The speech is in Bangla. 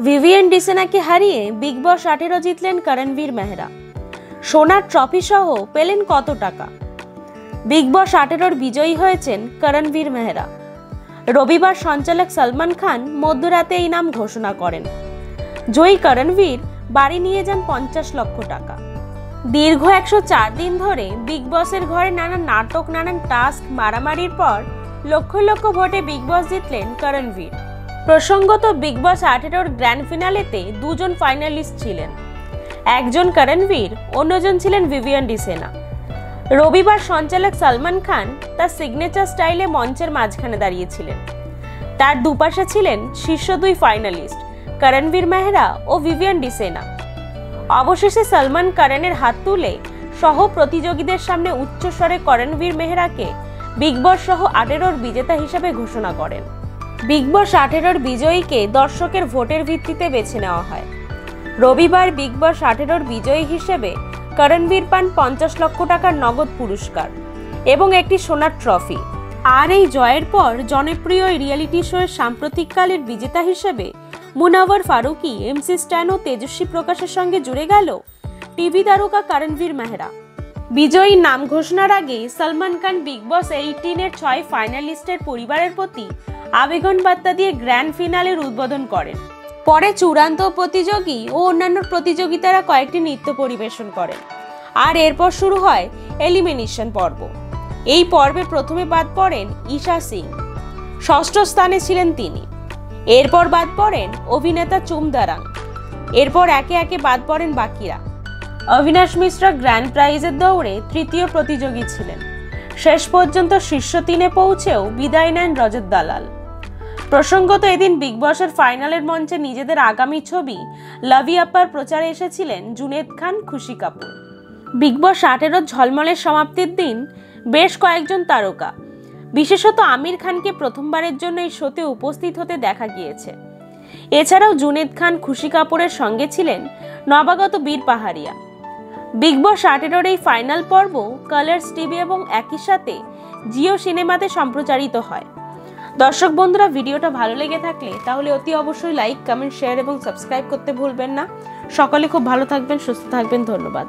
ভিভিয়ান ডিসেনাকে হারিয়ে বিগ বস 18 জিতলেন করণবীর মেহরা। সোনার ট্রফি সহ পেলেন কত টাকা? বিগ বস 18 বিজয়ী হয়েছেন করণবীর মেহরা। রবিবার সঞ্চালক সলমান খান মধ্যরাতে এই নাম ঘোষণা করেন। জয়ী করণবীর বাড়ি নিয়ে যান 50 লক্ষ টাকা। দীর্ঘ 104 দিন ধরে বিগ বসের ঘরে নানান নাটক, নানান টাস্ক, মারামারির পর লক্ষ লক্ষ ভোটে বিগ বস জিতলেন করণবীর। প্রসঙ্গত, বিগ বস 18 গ্র্যান্ড ফিনালেতে দুজন ফাইনালিস্ট ছিলেন, একজন করণবীর, অন্যজন ছিলেন ভিভিয়ান ডিসেনা। রবিবার সঞ্চালক সলমান খান তার সিগনেচার স্টাইলে মঞ্চের মাঝখানে দাঁড়িয়েছিলেন। তার দুপাশে ছিলেন শীর্ষ দুই ফাইনালিস্ট করণবীর মেহরা ও ভিভিয়ান ডিসেনা। অবশেষে সলমান করণের হাত তুলে সহ প্রতিযোগীদের সামনে উচ্চস্বরে করণবীর মেহরাকে বিগ বস সহ 18 বিজেতা হিসেবে ঘোষণা করেন। বিগ বস 18 বিজয়ীকে দর্শকের ভোটের ভিত্তিতে বেছে নেওয়া হয়। রবিবার বিগ বস 18 বিজয়ী হিসেবে করণবীর পান 50 লক্ষ টাকার নগদ পুরস্কার এবং একটি সোনার ট্রফি। আর এই জয়ের পর জনপ্রিয় রিয়েলিটি শোয়ের সাম্প্রতিককালের বিজেতা হিসেবে মুনাওয়ার ফারুকি, এমসি স্ট্যান ও তেজস্বী প্রকাশের সঙ্গে জুড়ে গেল টিভি তারকা করণবীর মেহরা। বিজয়ী নাম ঘোষণার আগে সলমান খান বিগ বস 18-এর 6 ফাইনালিস্টের পরিবারের প্রতি আবেগন বার্তা দিয়ে গ্র্যান্ড ফিনালের উদ্বোধন করেন। পরে চূড়ান্ত প্রতিযোগী ও অন্যান্য প্রতিযোগিতারা কয়েকটি নৃত্য পরিবেশন করেন। আর এরপর শুরু হয় এলিমিনেশন পর্ব। এই পর্বে প্রথমে বাদ পড়েন ঈশা সিং, ষষ্ঠ স্থানে ছিলেন তিনি। এরপর বাদ পড়েন অভিনেতা চুমদারাং। এরপর একে একে বাদ পড়েন বাকিরা। অবিনাশ মিশ্রা গ্র্যান্ড প্রাইজের দৌড়ে তৃতীয় প্রতিযোগী ছিলেন। শেষ পর্যন্ত শীর্ষ 3-এ পৌঁছেও বিদায় নেন রজত দালাল। প্রসঙ্গত, এদিন বিগ বসের ফাইনালের মঞ্চে নিজেদের আগামী ছবি লাভি আপ্পার প্রচারে এসেছিলেন জুনেদ খান, খুশি কাপুর। বিগ বস 18 ঝলমলের সমাপ্তির দিন বেশ কয়েকজন তারকা, বিশেষত আমির খানকে প্রথমবারের জন্য এই শোতে উপস্থিত হতে দেখা গিয়েছে। এছাড়াও জুনেদ খান, খুশি কাপুরের সঙ্গে ছিলেন নবাগত বীর পাহাড়িয়া। বিগ বস 18 এই ফাইনাল পর্ব কালার্স টিভি এবং একই সাথে জিও সিনেমাতে সম্প্রচারিত হয়। দর্শক বন্ধুরা, ভিডিওটা ভালো লেগে থাকলে তাহলে অতি অবশ্যই লাইক, কমেন্ট, শেয়ার এবং সাবস্ক্রাইব করতে ভুলবেন না। সকলে খুব ভালো থাকবেন, সুস্থ থাকবেন। ধন্যবাদ।